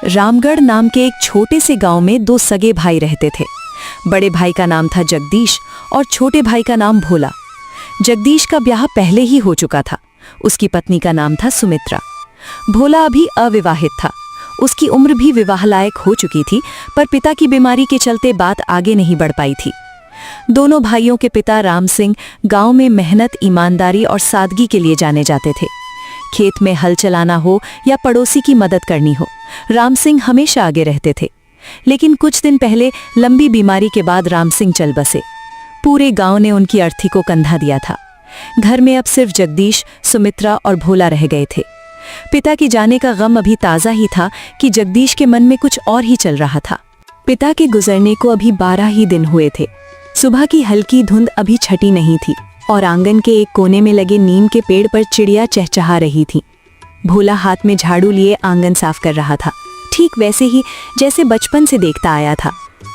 रामगढ़ नाम के एक छोटे से गांव में दो सगे भाई रहते थे। बड़े भाई का नाम था जगदीश और छोटे भाई का नाम भोला। जगदीश का ब्याह पहले ही हो चुका था। उसकी पत्नी का नाम था सुमित्रा। भोला अभी अविवाहित था। उसकी उम्र भी विवाह लायक हो चुकी थी, पर पिता की बीमारी के चलते बात आगे नहीं बढ़ पाई थी। दोनों भाइयों के पिता राम सिंह गांव में मेहनत, ईमानदारी और सादगी के लिए जाने जाते थे। खेत में हल चलाना हो या पड़ोसी की मदद करनी हो, राम सिंह हमेशा आगे रहते थे। लेकिन कुछ दिन पहले लंबी बीमारी के बाद राम सिंह चल बसे। पूरे गांव ने उनकी अर्थी को कंधा दिया था। घर में अब सिर्फ जगदीश, सुमित्रा और भोला रह गए थे। पिता के जाने का गम अभी ताज़ा ही था कि जगदीश के मन में कुछ और ही चल रहा था। पिता के गुजरने को अभी 12 ही दिन हुए थे। सुबह की हल्की धुंध अभी छटी नहीं थी और आंगन के एक कोने में लगे नीम के पेड़ पर चिड़िया चहचहा रही थी। भोला हाथ में झाड़ू लिए आंगन साफ कर रहा था, ठीक वैसे ही जैसे बचपन से देखता आया था।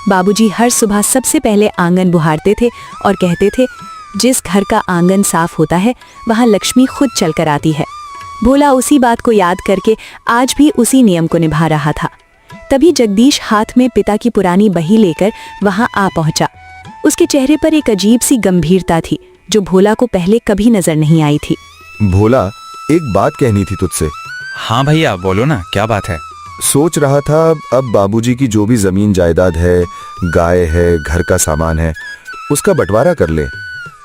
बाबूजी हर सुबह सबसे पहले आंगन बुहारते थे और कहते थे, जिस घर का आंगन साफ होता है वहाँ लक्ष्मी खुद चलकर आती है। भोला उसी बात को याद करके आज भी उसी नियम को निभा रहा था। तभी जगदीश हाथ में पिता की पुरानी बही लेकर वहां आ पहुंचा। उसके चेहरे पर एक अजीब सी गंभीरता थी जो भोला को पहले कभी नजर नहीं आई थी। भोला, एक बात कहनी थी तुझसे। हाँ भैया, बोलो ना, क्या बात है? सोच रहा था अब बाबूजी की जो भी जमीन जायदाद है, गाय है, घर का सामान है, उसका बंटवारा कर ले।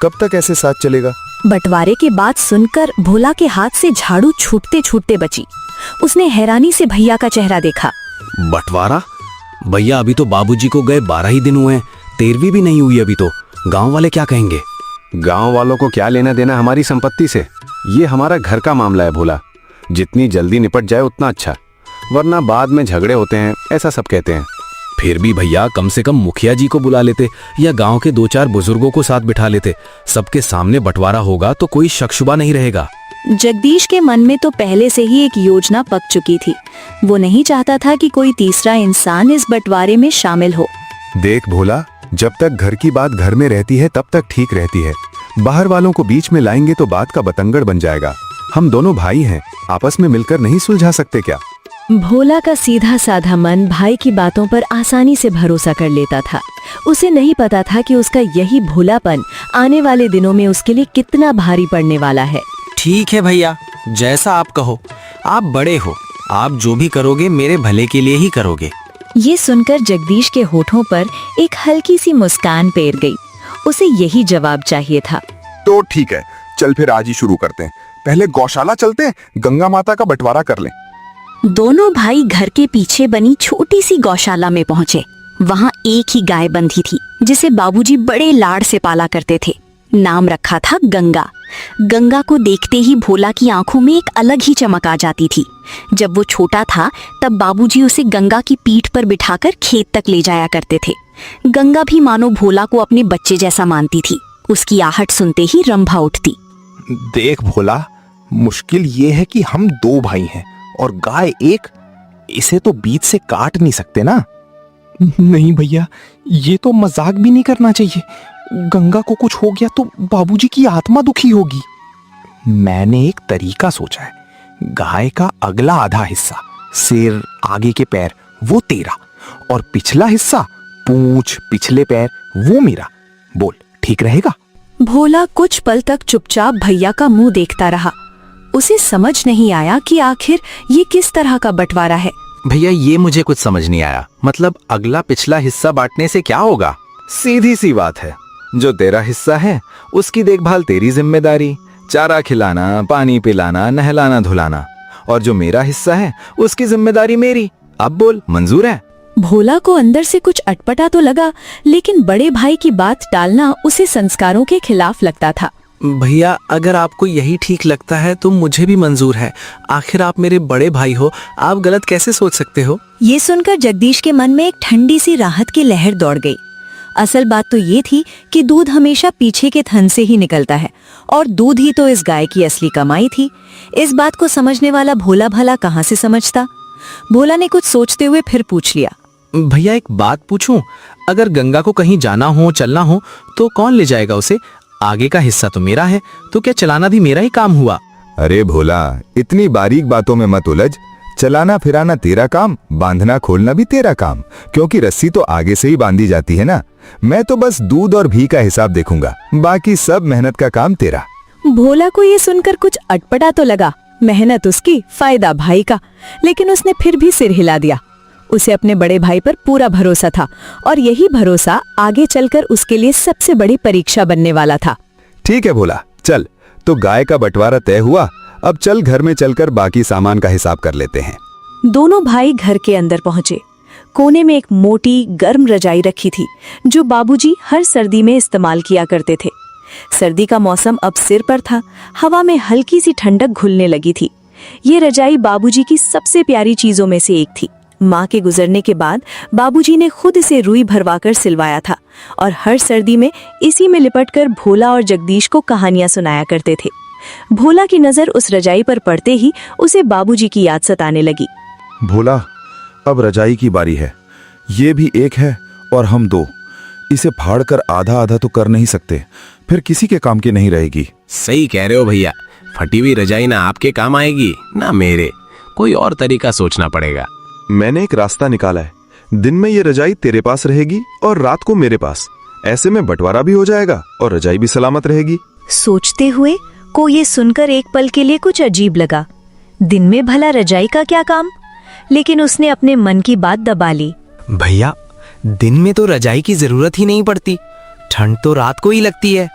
कब तक ऐसे साथ चलेगा? बंटवारे की बात सुनकर भोला के हाथ से झाड़ू छूटते छूटते बची। उसने हैरानी से भैया का चेहरा देखा। बंटवारा? भैया, अभी तो बाबूजी को गए 12 ही दिन हुए हैं, 13वीं भी नहीं हुई अभी तो। गांव वाले क्या कहेंगे? गांव वालों को क्या लेना देना हमारी संपत्ति से? ये हमारा घर का मामला है भोला। जितनी जल्दी निपट जाए उतना अच्छा, वरना बाद में झगड़े होते हैं, ऐसा सब कहते हैं। फिर भी भैया, कम से कम मुखिया जी को बुला लेते या गांव के 2-4 बुजुर्गों को साथ बिठा लेते। सबके सामने बंटवारा होगा तो कोई शक शुबा नहीं रहेगा। जगदीश के मन में तो पहले से ही एक योजना पक चुकी थी। वो नहीं चाहता था कि कोई तीसरा इंसान इस बंटवारे में शामिल हो। देख भोला, जब तक घर की बात घर में रहती है तब तक ठीक रहती है। बाहर वालों को बीच में लाएंगे तो बात का बतंगड़ बन जाएगा। हम दोनों भाई हैं, आपस में मिलकर नहीं सुलझा सकते क्या? भोला का सीधा साधा मन भाई की बातों पर आसानी से भरोसा कर लेता था। उसे नहीं पता था कि उसका यही भोलापन आने वाले दिनों में उसके लिए कितना भारी पड़ने वाला है। ठीक है भैया, जैसा आप कहो। आप बड़े हो, आप जो भी करोगे मेरे भले के लिए ही करोगे। ये सुनकर जगदीश के होठों पर एक हल्की सी मुस्कान पैर गई। उसे यही जवाब चाहिए था। तो ठीक है, चल फिर आज ही शुरू करते हैं। पहले गौशाला चलते हैं, गंगा माता का बंटवारा कर लें। दोनों भाई घर के पीछे बनी छोटी सी गौशाला में पहुंचे। वहां एक ही गाय बंधी थी जिसे बाबूजी बड़े लाड से पाला करते थे। नाम रखा था गंगा। गंगा को देखते ही भोला की आंखों में एक अलग ही चमक आ जाती थी। जब वो छोटा था तब बाबूजी उसे गंगा की पीठ पर बिठाकर खेत तक ले जाया करते थे। गंगा भी मानो भोला को अपने बच्चे जैसा मानती थी। उसकी आहट सुनते ही रंभा उठती। देख भोला, मुश्किल ये है कि हम 2 भाई हैं और गाय एक, इसे तो बीच से काट नहीं सकते ना। नहीं भैया, ये तो मजाक भी नहीं करना चाहिए। गंगा को कुछ हो गया तो बाबूजी की आत्मा दुखी होगी। मैंने एक तरीका सोचा है। गाय का अगला आधा हिस्सा, सिर, आगे के पैर, वो तेरा, और पिछला हिस्सा, पूंछ, पिछले पैर, वो मेरा। बोल, ठीक रहेगा? भोला कुछ पल तक चुपचाप भैया का मुंह देखता रहा। उसे समझ नहीं आया कि आखिर ये किस तरह का बंटवारा है। भैया, ये मुझे कुछ समझ नहीं आया। मतलब अगला पिछला हिस्सा बांटने से क्या होगा? सीधी सी बात है, जो तेरा हिस्सा है उसकी देखभाल तेरी जिम्मेदारी, चारा खिलाना, पानी पिलाना, नहलाना धुलाना, और जो मेरा हिस्सा है उसकी जिम्मेदारी मेरी। अब बोल, मंजूर है? भोला को अंदर से कुछ अटपटा तो लगा, लेकिन बड़े भाई की बात टालना उसे संस्कारों के खिलाफ लगता था। भैया, अगर आपको यही ठीक लगता है तो मुझे भी मंजूर है। आखिर आप मेरे बड़े भाई हो, आप गलत कैसे सोच सकते हो? ये सुनकर जगदीश के मन में एक ठंडी सी राहत की लहर दौड़ गई। असल बात तो ये थी कि दूध हमेशा पीछे के थन से ही निकलता है और दूध ही तो इस गाय की असली कमाई थी। इस बात को समझने वाला भोला भला कहाँ से समझता। भोला ने कुछ सोचते हुए फिर पूछ लिया, भैया एक बात पूछूं? अगर गंगा को कहीं जाना हो, चलना हो तो कौन ले जाएगा उसे? आगे का हिस्सा तो मेरा है, तो क्या चलाना भी मेरा ही काम हुआ? अरे भोला, इतनी बारीक बातों में मत उलझ। चलाना फिराना तेरा काम, बांधना खोलना भी तेरा काम, क्योंकि रस्सी तो आगे से ही बांधी जाती है ना। मैं तो बस दूध और घी का हिसाब देखूंगा, बाकी सब मेहनत का काम तेरा। भोला को ये सुनकर कुछ अटपटा तो लगा। मेहनत उसकी, फायदा भाई का, लेकिन उसने फिर भी सिर हिला दिया। उसे अपने बड़े भाई पर पूरा भरोसा था और यही भरोसा आगे चलकर उसके लिए सबसे बड़ी परीक्षा बनने वाला था। ठीक है भोला, चल, तो गाय का बंटवारा तय हुआ, अब चल घर में चलकर बाकी सामान का हिसाब कर लेते हैं। दोनों भाई घर के अंदर पहुंचे। कोने में एक मोटी गर्म रजाई रखी थी जो बाबूजी हर सर्दी में इस्तेमाल किया करते थे। सर्दी का मौसम अब सिर पर था, हवा में हल्की सी ठंडक घुलने लगी थी। ये रजाई बाबूजी की सबसे प्यारी चीजों में से एक थी। माँ के गुजरने के बाद बाबूजी ने खुद इसे रुई भरवाकर सिलवाया था और हर सर्दी में इसी में लिपटकर भोला और जगदीश को कहानियां सुनाया करते थे। भोला की नजर उस रजाई पर पड़ते ही उसे बाबूजी की याद सताने लगी। भोला, अब रजाई की बारी है। ये भी एक है और हम दो। इसे फाड़कर आधा आधा तो कर नहीं सकते, फिर किसी के काम की नहीं रहेगी। सही कह रहे हो भैया, फटी हुई रजाई ना आपके काम आएगी ना मेरे, कोई और तरीका सोचना पड़ेगा। मैंने एक रास्ता निकाला है। दिन में ये रजाई तेरे पास रहेगी और रात को मेरे पास। ऐसे में बंटवारा भी हो जाएगा और रजाई भी सलामत रहेगी। सोचते हुए को ये सुनकर एक पल के लिए कुछ अजीब लगा। दिन में भला रजाई का क्या काम? लेकिन उसने अपने मन की बात दबा ली। भैया, दिन में तो रजाई की जरूरत ही नहीं पड़ती, ठंड तो रात को ही लगती है।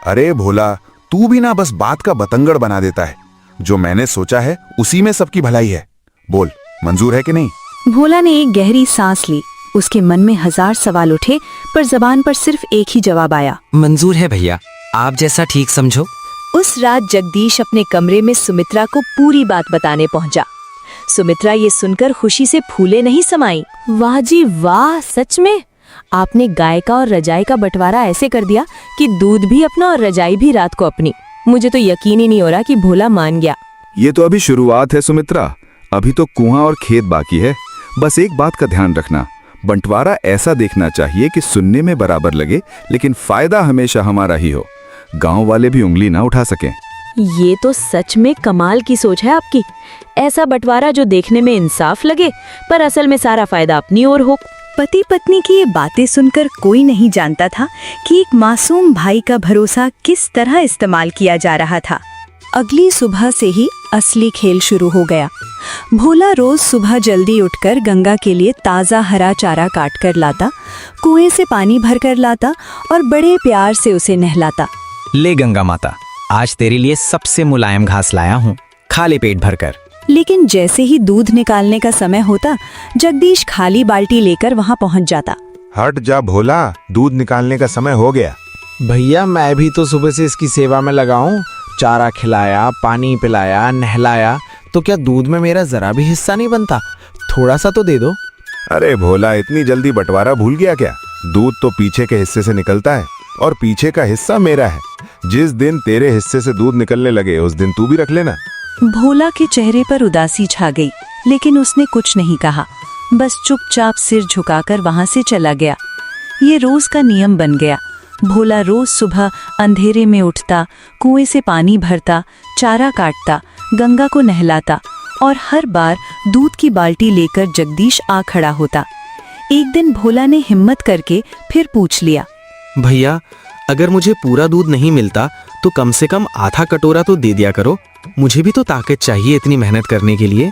अरे भोला, तू भी ना बस बात का बतंगड़ बना देता है। जो मैंने सोचा है उसी में सबकी भलाई है। बोल, मंजूर है कि नहीं? भोला ने एक गहरी सांस ली। उसके मन में 1000 सवाल उठे, पर जबान पर सिर्फ एक ही जवाब आया, मंजूर है भैया, आप जैसा ठीक समझो। उस रात जगदीश अपने कमरे में सुमित्रा को पूरी बात बताने पहुंचा। सुमित्रा ये सुनकर खुशी से फूले नहीं समाई। वाह जी वाह, सच में आपने गाय का और रजाई का बंटवारा ऐसे कर दिया कि दूध भी अपना और रजाई भी रात को अपनी। मुझे तो यकीन ही नहीं हो रहा कि भोला मान गया। ये तो अभी शुरुआत है सुमित्रा, अभी तो कुआं और खेत बाकी है। बस एक बात का ध्यान रखना, बंटवारा ऐसा देखना चाहिए कि सुनने में बराबर लगे, लेकिन फायदा हमेशा हमारा ही हो। गांव वाले भी उंगली ना उठा सकें। ये तो सच में कमाल की सोच है आपकी। ऐसा बंटवारा जो देखने में इंसाफ लगे पर असल में सारा फायदा अपनी ओर हो। पति पत्नी की ये बातें सुनकर कोई नहीं जानता था कि एक मासूम भाई का भरोसा किस तरह इस्तेमाल किया जा रहा था। अगली सुबह से ही असली खेल शुरू हो गया। भोला रोज सुबह जल्दी उठकर गंगा के लिए ताज़ा हरा चारा काट कर लाता, कुएं से पानी भर कर लाता और बड़े प्यार से उसे नहलाता। ले गंगा माता, आज तेरे लिए सबसे मुलायम घास लाया हूँ, खा ले पेट भरकर। लेकिन जैसे ही दूध निकालने का समय होता, जगदीश खाली बाल्टी लेकर वहां पहुंच जाता। हट जा भोला, दूध निकालने का समय हो गया। भैया, मैं भी तो सुबह से इसकी सेवा में लगा हूँ। चारा खिलाया, पानी पिलाया, नहलाया, तो क्या दूध में मेरा जरा भी हिस्सा नहीं बनता? थोड़ा सा तो दे दो। अरे भोला, इतनी जल्दी बंटवारा भूल गया क्या? दूध तो पीछे के हिस्से से निकलता है और पीछे का हिस्सा मेरा है। जिस दिन तेरे हिस्से से दूध निकलने लगे उस दिन तू भी रख लेना। भोला के चेहरे पर उदासी छा गई, लेकिन उसने कुछ नहीं कहा, बस चुपचाप सिर झुकाकर वहां से चला गया। ये रोज का नियम बन गया। भोला रोज सुबह अंधेरे में उठता, कुएं से पानी भरता, चारा काटता, गंगा को नहलाता और हर बार दूध की बाल्टी लेकर जगदीश आ खड़ा होता। एक दिन भोला ने हिम्मत करके फिर पूछ लिया, भैया, अगर मुझे पूरा दूध नहीं मिलता तो कम से कम आधा कटोरा तो दे दिया करो। मुझे भी तो ताकत चाहिए इतनी मेहनत करने के लिए।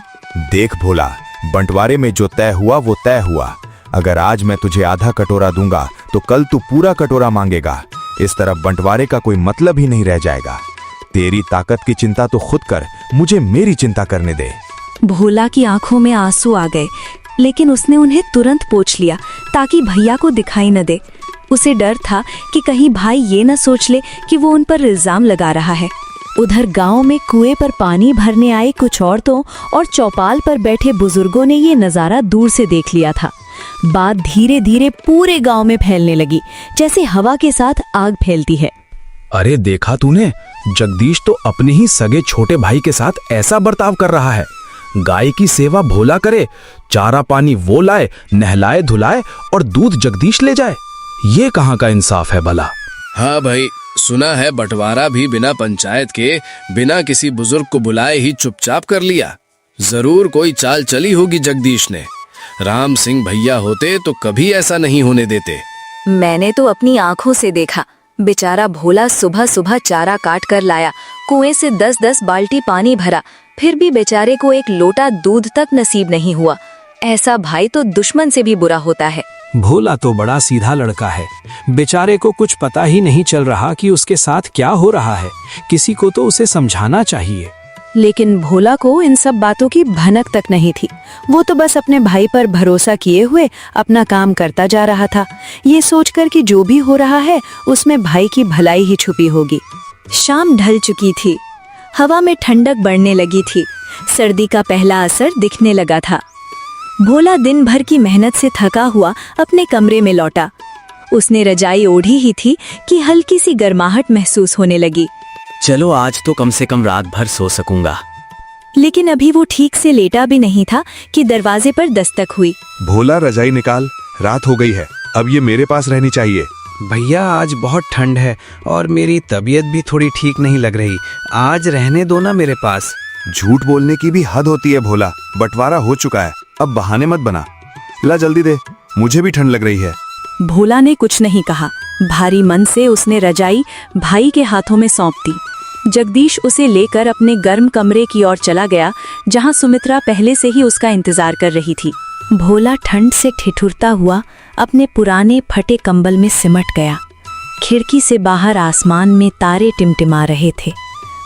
देख भोला, बंटवारे में जो तय हुआ वो तय हुआ। अगर आज मैं तुझे आधा कटोरा दूंगा तो कल तू पूरा कटोरा मांगेगा। इस तरह बंटवारे का कोई मतलब ही नहीं रह जाएगा। तेरी ताकत की चिंता तो खुद कर, मुझे मेरी चिंता करने दे। भोला की आंखों में आंसू आ गए, लेकिन उसने उन्हें तुरंत पोंछ लिया ताकि भैया को दिखाई न दे। उसे डर था कि कहीं भाई ये न सोच ले कि वो उन पर इल्जाम लगा रहा है। उधर गांव में कुएं पर पानी भरने आई कुछ औरतों और चौपाल पर बैठे बुजुर्गों ने ये नजारा दूर से देख लिया था। बात धीरे धीरे पूरे गांव में फैलने लगी, जैसे हवा के साथ आग फैलती है। अरे देखा तूने, जगदीश तो अपने ही सगे छोटे भाई के साथ ऐसा बर्ताव कर रहा है। गाय की सेवा भोला करे, चारा पानी वो लाए, नहलाए धुलाए और दूध जगदीश ले जाए। ये कहाँ का इंसाफ है भला? हाँ भाई, सुना है बंटवारा भी बिना पंचायत के, बिना किसी बुजुर्ग को बुलाए ही चुपचाप कर लिया। जरूर कोई चाल चली होगी जगदीश ने। राम सिंह भैया होते तो कभी ऐसा नहीं होने देते। मैंने तो अपनी आंखों से देखा, बेचारा भोला सुबह सुबह चारा काट कर लाया, कुएं से 10-10 बाल्टी पानी भरा, फिर भी बेचारे को एक लोटा दूध तक नसीब नहीं हुआ। ऐसा भाई तो दुश्मन से भी बुरा होता है। भोला तो बड़ा सीधा लड़का है, बेचारे को कुछ पता ही नहीं चल रहा कि उसके साथ क्या हो रहा है। किसी को तो उसे समझाना चाहिए। लेकिन भोला को इन सब बातों की भनक तक नहीं थी। वो तो बस अपने भाई पर भरोसा किए हुए अपना काम करता जा रहा था, ये सोचकर कि जो भी हो रहा है उसमें भाई की भलाई ही छुपी होगी। शाम ढल चुकी थी, हवा में ठंडक बढ़ने लगी थी, सर्दी का पहला असर दिखने लगा था। भोला दिन भर की मेहनत से थका हुआ अपने कमरे में लौटा। उसने रजाई ओढ़ी ही थी कि हल्की सी गर्माहट महसूस होने लगी। चलो आज तो कम से कम रात भर सो सकूंगा। लेकिन अभी वो ठीक से लेटा भी नहीं था कि दरवाजे पर दस्तक हुई। भोला रजाई निकाल, रात हो गई है, अब ये मेरे पास रहनी चाहिए। भैया आज बहुत ठंड है और मेरी तबीयत भी थोड़ी ठीक नहीं लग रही, आज रहने दो ना मेरे पास। झूठ बोलने की भी हद होती है भोला, बंटवारा हो चुका है, अब बहाने मत बना। ला जल्दी दे, मुझे भी ठंड लग रही है। भोला ने कुछ नहीं कहा, भारी मन से उसने रजाई भाई के हाथों में सौंप दी। जगदीश उसे लेकर अपने गर्म कमरे की ओर चला गया, जहां सुमित्रा पहले से ही उसका इंतजार कर रही थी। भोला ठंड से ठिठुरता हुआ अपने पुराने फटे कंबल में सिमट गया। खिड़की से बाहर आसमान में तारे टिमटिमा रहे थे।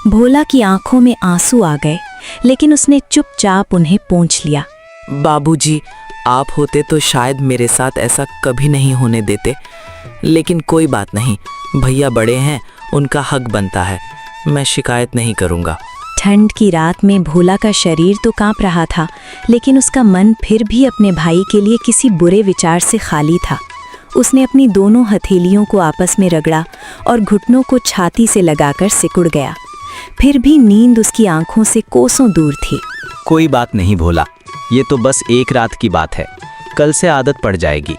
भोला की आंखों में आंसू आ गए, लेकिन उसने चुपचाप उन्हें पोंछ लिया। बाबूजी, आप होते तो शायद मेरे साथ ऐसा कभी नहीं होने देते, लेकिन कोई बात नहीं, भैया बड़े हैं, उनका हक बनता है, मैं शिकायत नहीं करूंगा। ठंड की रात में भोला का शरीर तो कांप रहा था, लेकिन उसका मन फिर भी अपने भाई के लिए किसी बुरे विचार से खाली था। उसने अपनी दोनों हथेलियों को आपस में रगड़ा और घुटनों को छाती से लगाकर सिकुड़ गया। फिर भी नींद उसकी आंखों से कोसों दूर थी। कोई बात नहीं भोला, ये तो बस एक रात की बात है, कल से आदत पड़ जाएगी।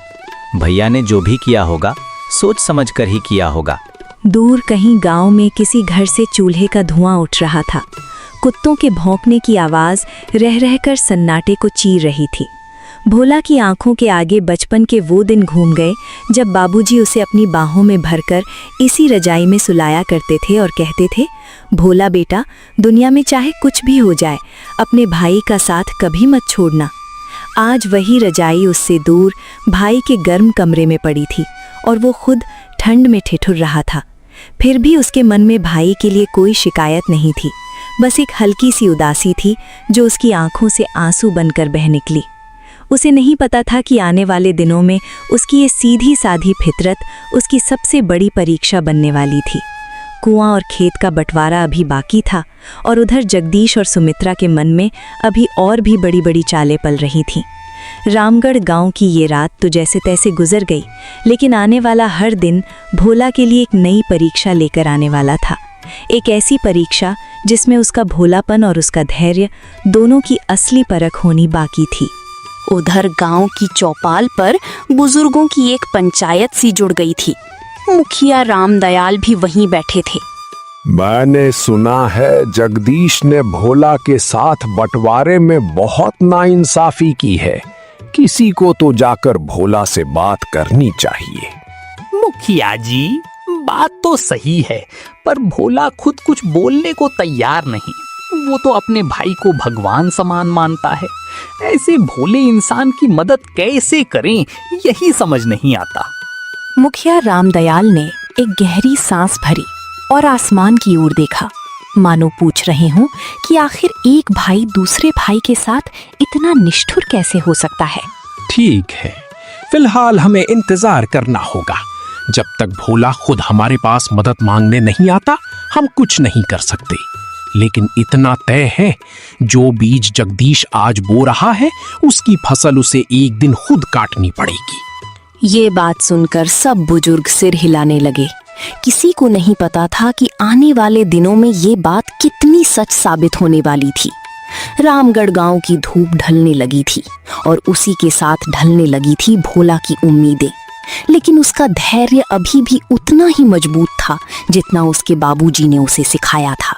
भैया ने जो भी किया होगा सोच समझ कर ही किया होगा। दूर कहीं गांव में किसी घर से चूल्हे का धुआं उठ रहा था। कुत्तों के भौंकने की आवाज रह रहकर सन्नाटे को चीर रही थी। भोला की आंखों के आगे बचपन के वो दिन घूम गए जब बाबूजी उसे अपनी बाहों में भरकर इसी रजाई में सुलाया करते थे और कहते थे, भोला बेटा, दुनिया में चाहे कुछ भी हो जाए, अपने भाई का साथ कभी मत छोड़ना। आज वही रजाई उससे दूर भाई के गर्म कमरे में पड़ी थी और वो खुद ठंड में ठिठुर रहा था। फिर भी उसके मन में भाई के लिए कोई शिकायत नहीं थी, बस एक हल्की सी उदासी थी जो उसकी आंखों से आंसू बनकर बह निकली। उसे नहीं पता था कि आने वाले दिनों में उसकी ये सीधी साधी फितरत उसकी सबसे बड़ी परीक्षा बनने वाली थी। कुआं और खेत का बंटवारा अभी बाकी था और उधर जगदीश और सुमित्रा के मन में अभी और भी बड़ी बड़ी चालें पल रही थीं। रामगढ़ गांव की ये रात तो जैसे तैसे गुजर गई, लेकिन आने वाला हर दिन भोला के लिए एक नई परीक्षा लेकर आने वाला था। एक ऐसी परीक्षा जिसमें उसका भोलापन और उसका धैर्य दोनों की असली परख होनी बाकी थी। उधर गांव की चौपाल पर बुजुर्गों की एक पंचायत सी जुड़ गई थी। मुखिया रामदयाल भी वहीं बैठे थे। मैंने सुना है जगदीश ने भोला के साथ बंटवारे में बहुत नाइंसाफी की है। किसी को तो जाकर भोला से बात करनी चाहिए। मुखिया जी, बात तो सही है, पर भोला खुद कुछ बोलने को तैयार नहीं। वो तो अपने भाई को भगवान समान मानता है। ऐसे भोले इंसान की मदद कैसे करें, यही समझ नहीं आता। मुखिया रामदयाल ने एक गहरी सांस भरी और आसमान की ओर देखा, मानो पूछ रहे हों कि आखिर एक भाई दूसरे भाई के साथ इतना निष्ठुर कैसे हो सकता है। ठीक है, फिलहाल हमें इंतजार करना होगा। जब तक भोला खुद हमारे पास मदद मांगने नहीं आता, हम कुछ नहीं कर सकते। लेकिन इतना तय है, जो बीज जगदीश आज बो रहा है, उसकी फसल उसे एक दिन खुद काटनी पड़ेगी। ये बात सुनकर सब बुजुर्ग सिर हिलाने लगे। किसी को नहीं पता था कि आने वाले दिनों में ये बात कितनी सच साबित होने वाली थी। रामगढ़ गांव की धूप ढलने लगी थी और उसी के साथ ढलने लगी थी भोला की उम्मीदें। लेकिन उसका धैर्य अभी भी उतना ही मजबूत था जितना उसके बाबूजी ने उसे सिखाया था।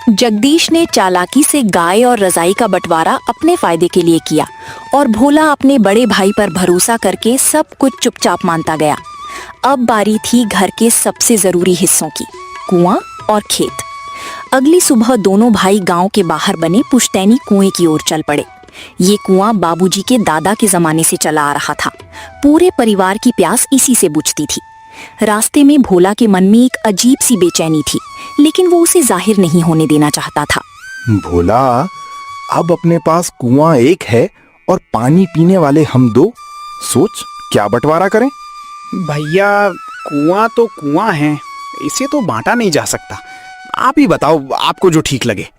जगदीश ने चालाकी से गाय और रजाई का बंटवारा अपने फायदे के लिए किया और भोला अपने बड़े भाई पर भरोसा करके सब कुछ चुपचाप मानता गया। अब बारी थी घर के सबसे जरूरी हिस्सों की, कुआं और खेत। अगली सुबह दोनों भाई गांव के बाहर बने पुश्तैनी कुएं की ओर चल पड़े। ये कुआं बाबूजी के दादा के जमाने से चला आ रहा था। पूरे परिवार की प्यास इसी से बुझती थी। रास्ते में भोला के मन में एक अजीब सी बेचैनी थी, लेकिन वो उसे जाहिर नहीं होने देना चाहता था। भोला, अब अपने पास कुआं एक है और पानी पीने वाले हम दो। सोच क्या बंटवारा करें। भैया, कुआं तो कुआं है, इसे तो बांटा नहीं जा सकता। आप ही बताओ, आपको जो ठीक लगे।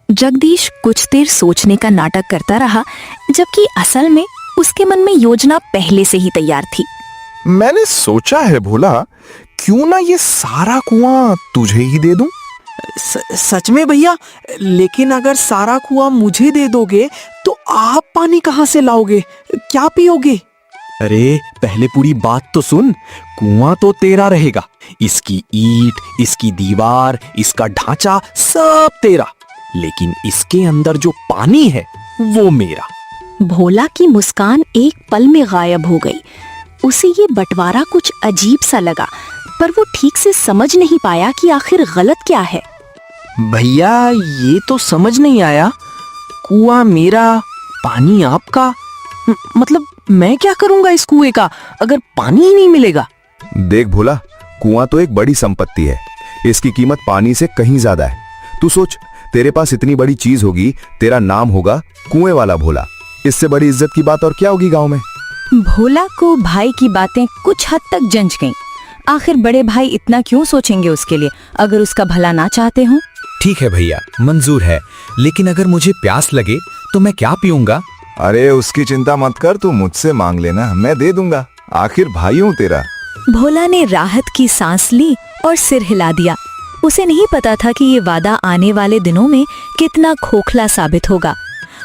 जगदीश कुछ देर सोचने का नाटक करता रहा, जबकि असल में उसके मन में योजना पहले से ही तैयार थी। मैंने सोचा है भोला, क्यों ना ये सारा कुआं तुझे ही दे दूं। सच में भैया? लेकिन अगर सारा कुआं मुझे दे दोगे तो आप पानी कहाँ से लाओगे, क्या पियोगे? अरे पहले पूरी बात तो सुन। कुआं तो तेरा रहेगा, इसकी ईंट, इसकी दीवार, इसका ढांचा सब तेरा, लेकिन इसके अंदर जो पानी है वो मेरा। भोला की मुस्कान एक पल में गायब हो गई। उसे ये बंटवारा कुछ अजीब सा लगा, पर वो ठीक से समझ नहीं पाया कि आखिर गलत क्या है। भैया, ये तो समझ नहीं आया। कुआं मेरा, पानी आपका, मतलब मैं क्या करूंगा इस कुएं का अगर पानी ही नहीं मिलेगा? देख भोला, कुआं तो एक बड़ी संपत्ति है, इसकी कीमत पानी से कहीं ज्यादा है। तू सोच, तेरे पास इतनी बड़ी चीज होगी, तेरा नाम होगा कुएं वाला भोला। इससे बड़ी इज्जत की बात और क्या होगी गांव में। भोला को भाई की बातें कुछ हद तक जंच गईं। आखिर बड़े भाई इतना क्यों सोचेंगे उसके लिए, अगर उसका भला ना चाहते हो। ठीक है भैया, मंजूर है, लेकिन अगर मुझे प्यास लगे तो मैं क्या पीऊंगा? अरे उसकी चिंता मत कर, तू मुझसे मांग लेना, मैं दे दूंगा, आखिर भाई हूं तेरा। भोला ने राहत की सांस ली और सिर हिला दिया। उसे नहीं पता था कि ये वादा आने वाले दिनों में कितना खोखला साबित होगा।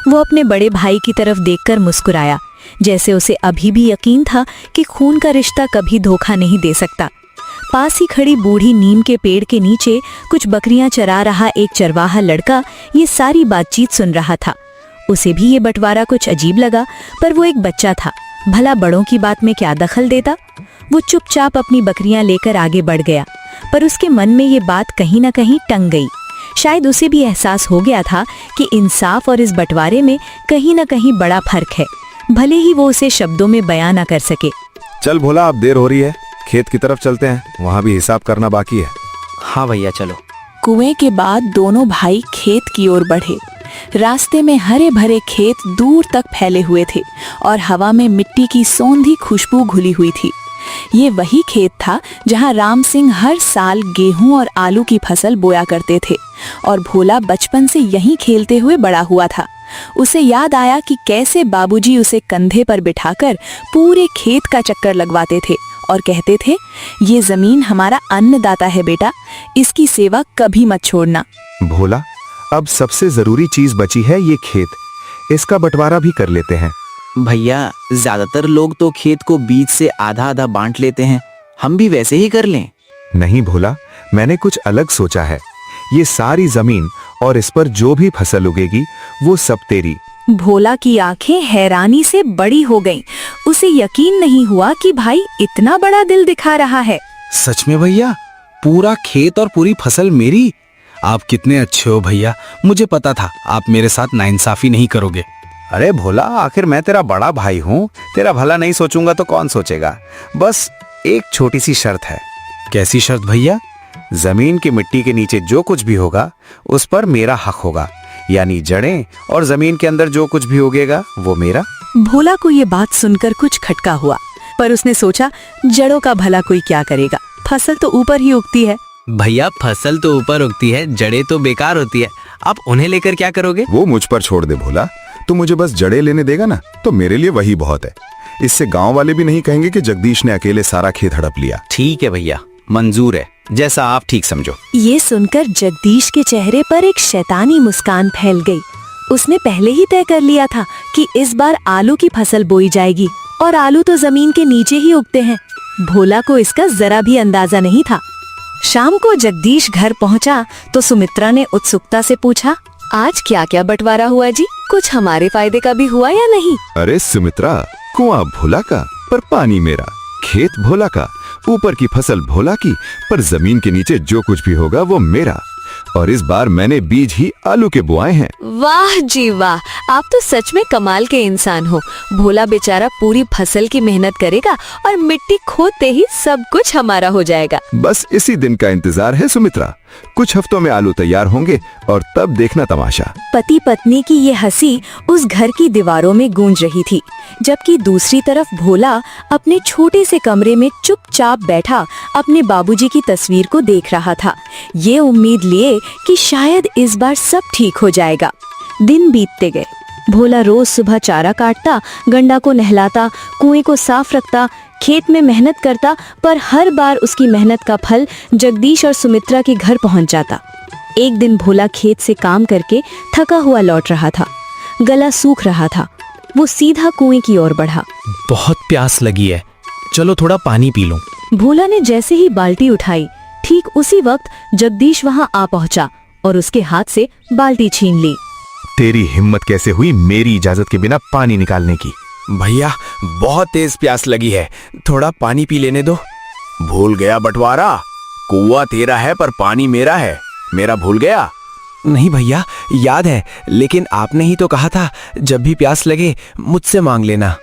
वो अपने बड़े भाई की तरफ देखकर मुस्कुराया, जैसे उसे अभी भी यकीन था कि खून का रिश्ता कभी धोखा नहीं दे सकता। पास ही खड़ी बूढ़ी नीम के पेड़ के नीचे कुछ बकरियां चरा रहा एक चरवाहा लड़का ये सारी बातचीत सुन रहा था। उसे भी ये बंटवारा कुछ अजीब लगा, पर वो एक बच्चा था, भला बड़ों की बात में क्या दखल देता। वो चुपचाप अपनी बकरियां लेकर आगे बढ़ गया, पर उसके मन में ये बात कहीं ना कहीं टंग गई। शायद उसे भी एहसास हो गया था कि इंसाफ और इस बंटवारे में कहीं ना कहीं बड़ा फर्क है, भले ही वो उसे शब्दों में बयां ना कर सके। चल भोला, अब देर हो रही है, खेत की तरफ चलते हैं, वहां भी हिसाब करना बाकी है। हाँ भैया, चलो। कुएं के बाद दोनों भाई खेत की ओर बढ़े। रास्ते में हरे भरे खेत दूर तक फैले हुए थे और हवा में मिट्टी की सौंधी खुशबू घुली हुई थी। ये वही खेत था जहां राम सिंह हर साल गेहूं और आलू की फसल बोया करते थे और भोला बचपन से यहीं खेलते हुए बड़ा हुआ था। उसे याद आया कि कैसे बाबूजी उसे कंधे पर बिठाकर पूरे खेत का चक्कर लगवाते थे और कहते थे, ये जमीन हमारा अन्नदाता है बेटा, इसकी सेवा कभी मत छोड़ना। भोला, अब सबसे जरूरी चीज बची है ये खेत, इसका बंटवारा भी कर लेते हैं। भैया, ज्यादातर लोग तो खेत को बीच से आधा आधा बांट लेते हैं, हम भी वैसे ही कर लें। नहीं भोला, मैंने कुछ अलग सोचा है। ये सारी जमीन और इस पर जो भी फसल उगेगी वो सब तेरी। भोला की आंखें हैरानी से बड़ी हो गईं। उसे यकीन नहीं हुआ कि भाई इतना बड़ा दिल दिखा रहा है। सच में भैया, पूरा खेत और पूरी फसल मेरी? आप कितने अच्छे हो भैया, मुझे पता था आप मेरे साथ नाइंसाफी नहीं करोगे। अरे भोला, आखिर मैं तेरा बड़ा भाई हूँ, तेरा भला नहीं सोचूंगा तो कौन सोचेगा। बस एक छोटी सी शर्त है। कैसी शर्त भैया? जमीन की मिट्टी के नीचे जो कुछ भी होगा उस पर मेरा हक होगा, यानी जड़ें, और जमीन के अंदर जो कुछ भी उगेगा वो मेरा। भोला को ये बात सुनकर कुछ खटका हुआ, पर उसने सोचा जड़ों का भला कोई क्या करेगा, फसल तो ऊपर ही उगती है। भैया, फसल तो ऊपर उगती है, जड़ें तो बेकार होती है, आप उन्हें लेकर क्या करोगे? वो मुझ पर छोड़ दे भोला, तू मुझे बस जड़े लेने देगा ना तो मेरे लिए वही बहुत है। इससे गांव वाले भी नहीं कहेंगे कि जगदीश ने अकेले सारा खेत हड़प लिया। ठीक है भैया, मंजूर है, जैसा आप ठीक समझो। ये सुनकर जगदीश के चेहरे पर एक शैतानी मुस्कान फैल गई। उसने पहले ही तय कर लिया था कि इस बार आलू की फसल बोई जाएगी, और आलू तो जमीन के नीचे ही उगते हैं। भोला को इसका जरा भी अंदाजा नहीं था। शाम को जगदीश घर पहुंचा तो सुमित्रा ने उत्सुकता से पूछा, आज क्या क्या बंटवारा हुआ जी? कुछ हमारे फायदे का भी हुआ या नहीं? अरे सुमित्रा, कुआं भोला का पर पानी मेरा, खेत भोला का, ऊपर की फसल भोला की, पर जमीन के नीचे जो कुछ भी होगा वो मेरा। और इस बार मैंने बीज ही आलू के बोए हैं। वाह जी वाह, आप तो सच में कमाल के इंसान हो। भोला बेचारा पूरी फसल की मेहनत करेगा और मिट्टी खोदते ही सब कुछ हमारा हो जाएगा। बस इसी दिन का इंतजार है सुमित्रा। कुछ हफ्तों में आलू तैयार होंगे और तब देखना तमाशा। पति पत्नी की ये हंसी उस घर की दीवारों में गूंज रही थी, जबकि दूसरी तरफ भोला अपने छोटे से कमरे में चुपचाप बैठा अपने बाबूजी की तस्वीर को देख रहा था, ये उम्मीद लिए कि शायद इस बार सब ठीक हो जाएगा। दिन बीतते गए। भोला रोज सुबह चारा काटता, गंडा को नहलाता, कुएं को साफ रखता, खेत में मेहनत करता, पर हर बार उसकी मेहनत का फल जगदीश और सुमित्रा के घर पहुंच जाता। एक दिन भोला खेत से काम करके थका हुआ लौट रहा था, गला सूख रहा था। वो सीधा कुएं की ओर बढ़ा। बहुत प्यास लगी है, चलो थोड़ा पानी पी लूं। भोला ने जैसे ही बाल्टी उठाई, ठीक उसी वक्त जगदीश वहां आ पहुंचा और उसके हाथ से बाल्टी छीन ली। तेरी हिम्मत कैसे हुई मेरी इजाजत के बिना पानी निकालने की? भैया, बहुत तेज प्यास लगी है, थोड़ा पानी पी लेने दो। भूल गया बंटवारा, कुआं तेरा है पर पानी मेरा है, मेरा भूल गया? नहीं भैया, याद है, लेकिन आपने ही तो कहा था जब भी प्यास लगे मुझसे मांग लेना।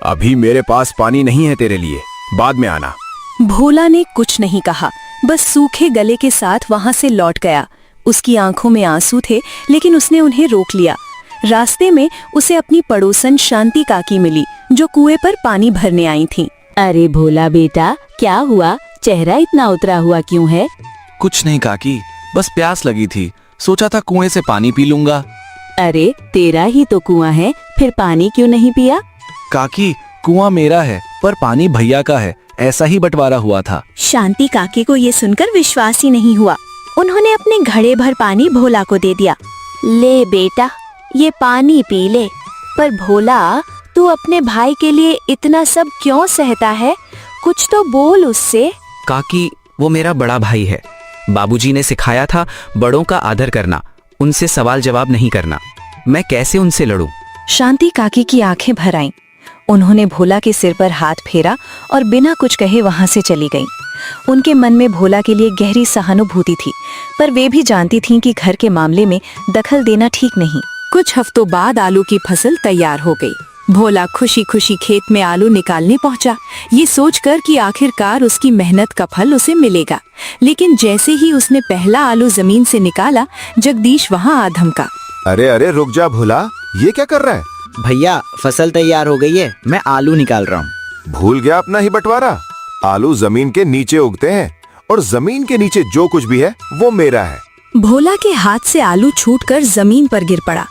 अभी मेरे पास पानी नहीं है तेरे लिए, बाद में आना। भोला ने कुछ नहीं कहा, बस सूखे गले के साथ वहां से लौट गया। उसकी आंखों में आंसू थे, लेकिन उसने उन्हें रोक लिया। रास्ते में उसे अपनी पड़ोसन शांति काकी मिली, जो कुएं पर पानी भरने आई थीं। अरे भोला बेटा, क्या हुआ? चेहरा इतना उतरा हुआ क्यों है? कुछ नहीं काकी, बस प्यास लगी थी, सोचा था कुएं से पानी पी लूंगा। अरे तेरा ही तो कुआं है, फिर पानी क्यों नहीं पिया? काकी, कुआं मेरा है पर पानी भैया का है, ऐसा ही बंटवारा हुआ था। शांति काकी को ये सुनकर विश्वास ही नहीं हुआ। उन्होंने अपने घड़े भर पानी भोला को दे दिया। ले बेटा, ये पानी पी ले। पर भोला, तू अपने भाई के लिए इतना सब क्यों सहता है? कुछ तो बोल उससे। काकी, वो मेरा बड़ा भाई है। बाबूजी ने सिखाया था बड़ों का आदर करना, उनसे सवाल जवाब नहीं करना। मैं कैसे उनसे लड़ूं? शांति काकी की आंखें भर आईं। उन्होंने भोला के सिर पर हाथ फेरा और बिना कुछ कहे वहां से चली गईं। उनके मन में भोला के लिए गहरी सहानुभूति थी, पर वे भी जानती थीं कि घर के मामले में दखल देना ठीक नहीं। कुछ हफ्तों बाद आलू की फसल तैयार हो गई। भोला खुशी खुशी खेत में आलू निकालने पहुंचा, ये सोचकर कि आखिरकार उसकी मेहनत का फल उसे मिलेगा। लेकिन जैसे ही उसने पहला आलू जमीन से निकाला, जगदीश वहां आ धमका। अरे अरे रुक जा भोला, ये क्या कर रहा है? भैया, फसल तैयार हो गई है, मैं आलू निकाल रहा हूँ। भूल गया अपना ही बंटवारा। आलू जमीन के नीचे उगते हैं और जमीन के नीचे जो कुछ भी है वो मेरा है। भोला के हाथ से आलू छूटकर जमीन पर गिर पड़ा।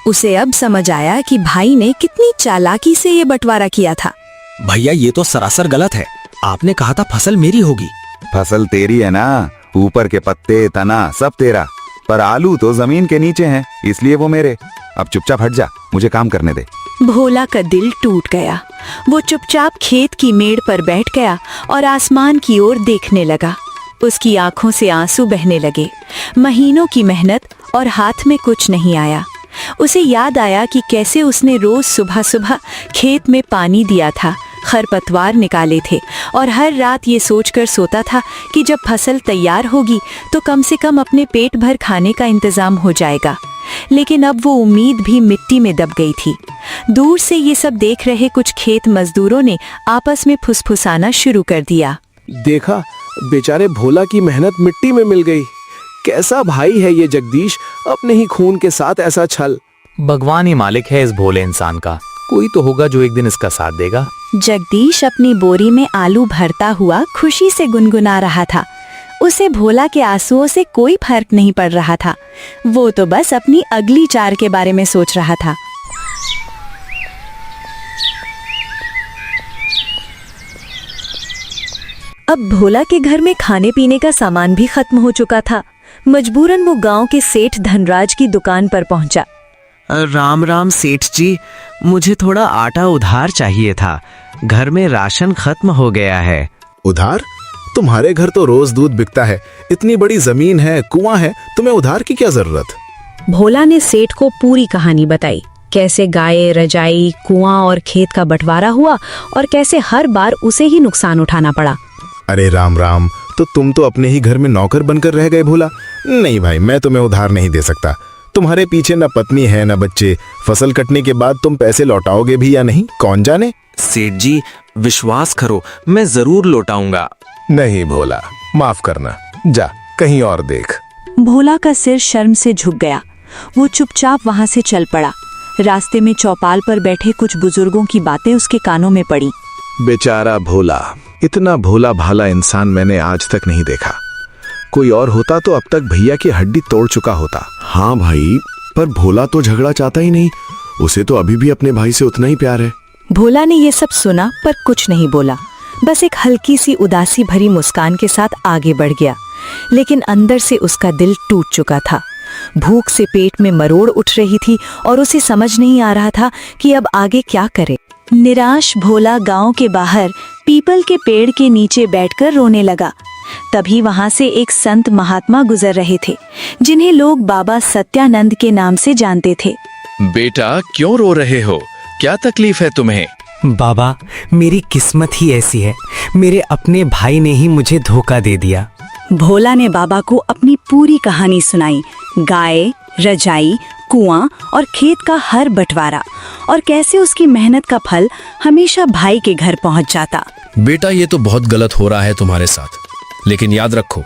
उसे अब समझ आया कि भाई ने कितनी चालाकी से ये बंटवारा किया था। भैया, ये तो सरासर गलत है, आपने कहा था फसल मेरी होगी। फसल तेरी है ना, ऊपर के पत्ते तना सब तेरा, पर आलू तो जमीन के नीचे हैं, इसलिए वो मेरे। अब चुपचाप हट जा, मुझे काम करने दे। भोला का दिल टूट गया। वो चुपचाप खेत की मेड़ पर बैठ गया और आसमान की ओर देखने लगा। उसकी आंखों से आंसू बहने लगे। महीनों की मेहनत और हाथ में कुछ नहीं आया। उसे याद आया कि कैसे उसने रोज सुबह सुबह खेत में पानी दिया था, खरपतवार निकाले थे और हर रात ये सोचकर सोता था कि जब फसल तैयार होगी तो कम से कम अपने पेट भर खाने का इंतजाम हो जाएगा। लेकिन अब वो उम्मीद भी मिट्टी में दब गई थी। दूर से ये सब देख रहे कुछ खेत मजदूरों ने आपस में फुसफुसाना शुरू कर दिया। देखा, बेचारे भोला की मेहनत मिट्टी में मिल गई। कैसा भाई है ये जगदीश, अपने ही खून के साथ ऐसा छल। भगवान ही मालिक है इस भोले इंसान का, कोई तो होगा जो एक दिन इसका साथ देगा। जगदीश अपनी बोरी में आलू भरता हुआ खुशी से गुनगुना रहा था। उसे भोला के आंसुओं से कोई फर्क नहीं पड़ रहा था। वो तो बस अपनी अगली चार के बारे में सोच रहा था। अब भोला के घर में खाने पीने का सामान भी खत्म हो चुका था। मजबूरन वो गांव के सेठ धनराज की दुकान पर पहुंचा। राम राम सेठ जी, मुझे थोड़ा आटा उधार चाहिए था, घर में राशन खत्म हो गया है। उधार? तुम्हारे घर तो रोज दूध बिकता है, इतनी बड़ी जमीन है, कुआं है, तुम्हें उधार की क्या जरूरत? भोला ने सेठ को पूरी कहानी बताई, कैसे गाय, रजाई, कुआं और खेत का बंटवारा हुआ और कैसे हर बार उसे ही नुकसान उठाना पड़ा। अरे राम राम, तो तुम तो अपने ही घर में नौकर बनकर रह गए भोला। नहीं भाई, मैं तुम्हें उधार नहीं दे सकता। तुम्हारे पीछे न पत्नी है न बच्चे, फसल कटने के बाद तुम पैसे लौटाओगे भी या नहीं, कौन जाने। सेठ जी विश्वास करो, मैं जरूर लौटाऊंगा। नहीं भोला, माफ करना, जा कहीं और देख। भोला का सिर शर्म से झुक गया। वो चुपचाप वहां से चल पड़ा। रास्ते में चौपाल पर बैठे कुछ बुजुर्गों की बातें उसके कानों में पड़ी। बेचारा भोला, इतना भोला भाला इंसान मैंने आज तक नहीं देखा। कोई और होता तो अब तक भैया की हड्डी तोड़ चुका होता। हाँ भाई, पर भोला तो झगड़ा चाहता ही नहीं, उसे तो अभी भी अपने भाई से उतना ही प्यार है। भोला ने ये सब सुना पर कुछ नहीं बोला, बस एक हल्की सी उदासी भरी मुस्कान के साथ आगे बढ़ गया। लेकिन अंदर से उसका दिल टूट चुका था। भूख से पेट में मरोड़ उठ रही थी और उसे समझ नहीं आ रहा था कि अब आगे क्या करे। निराश भोला गांव के बाहर पीपल के पेड़ के नीचे बैठकर रोने लगा। तभी वहां से एक संत महात्मा गुजर रहे थे, जिन्हें लोग बाबा सत्यानंद के नाम से जानते थे। बेटा, क्यों रो रहे हो? क्या तकलीफ है तुम्हें? बाबा, मेरी किस्मत ही ऐसी है, मेरे अपने भाई ने ही मुझे धोखा दे दिया। भोला ने बाबा को अपनी पूरी कहानी सुनाई, गाय, रजाई, कुआं और खेत का हर बंटवारा, और कैसे उसकी मेहनत का फल हमेशा भाई के घर पहुंच जाता। बेटा, ये तो बहुत गलत हो रहा है तुम्हारे साथ, लेकिन याद रखो,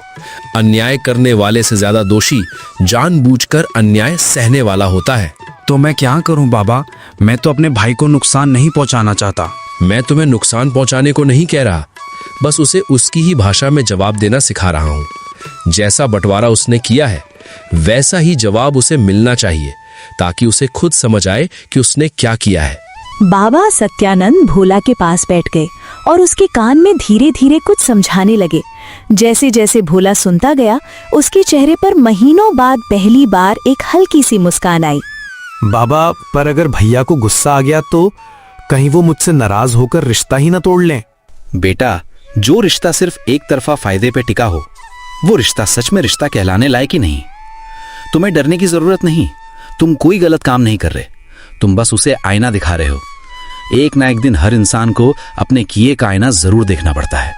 अन्याय करने वाले से ज्यादा दोषी जानबूझकर अन्याय सहने वाला होता है। तो मैं क्या करूं बाबा? मैं तो अपने भाई को नुकसान नहीं पहुंचाना चाहता। मैं तुम्हें नुकसान पहुंचाने को नहीं कह रहा, बस उसे उसकी ही भाषा में जवाब देना सिखा रहा हूं। जैसा बंटवारा उसने किया है वैसा ही जवाब उसे मिलना चाहिए, ताकि उसे खुद समझ आए कि उसने क्या किया है। बाबा सत्यानंद भोला के पास बैठ गए और उसके कान में धीरे धीरे कुछ समझाने लगे। जैसे जैसे भोला सुनता गया, उसके चेहरे पर महीनों बाद पहली बार एक हल्की सी मुस्कान आई। बाबा, पर अगर भैया को गुस्सा आ गया तो कहीं वो मुझसे नाराज होकर रिश्ता ही ना तोड़ लें। बेटा, जो रिश्ता सिर्फ एक तरफा फायदे पे टिका हो, वो रिश्ता सच में रिश्ता कहलाने लायक ही नहीं। तुम्हें डरने की जरूरत नहीं, तुम कोई गलत काम नहीं कर रहे, तुम बस उसे आईना दिखा रहे हो। एक ना एक दिन हर इंसान को अपने किए का आईना जरूर देखना पड़ता है।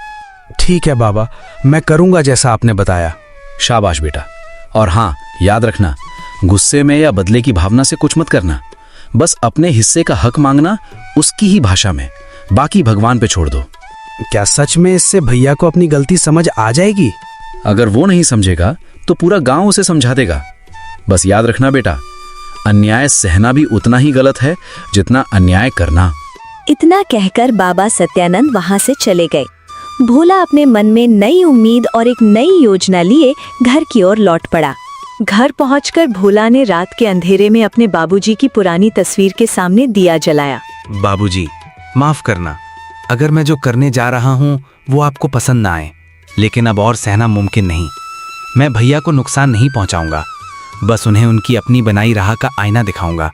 ठीक है बाबा, मैं करूंगा जैसा आपने बताया। शाबाश बेटा। और हाँ, याद रखना, गुस्से में या बदले की भावना से कुछ मत करना, बस अपने हिस्से का हक मांगना उसकी ही भाषा में, बाकी भगवान पे छोड़ दो। क्या सच में इससे भैया को अपनी गलती समझ आ जाएगी? अगर वो नहीं समझेगा तो पूरा गांव उसे समझा देगा। बस याद रखना बेटा, अन्याय सहना भी उतना ही गलत है जितना अन्याय करना। इतना कहकर बाबा सत्यानंद वहां से चले गए। भोला अपने मन में नई उम्मीद और एक नई योजना लिए घर की ओर लौट पड़ा। घर पहुंचकर भोला ने रात के अंधेरे में अपने बाबूजी की पुरानी तस्वीर के सामने दिया जलाया। बाबूजी, माफ करना, अगर मैं जो करने जा रहा हूँ वो आपको पसंद ना आए, लेकिन अब और सहना मुमकिन नहीं। मैं भैया को नुकसान नहीं पहुंचाऊंगा, बस उन्हें उनकी अपनी बनाई राह का आईना दिखाऊंगा।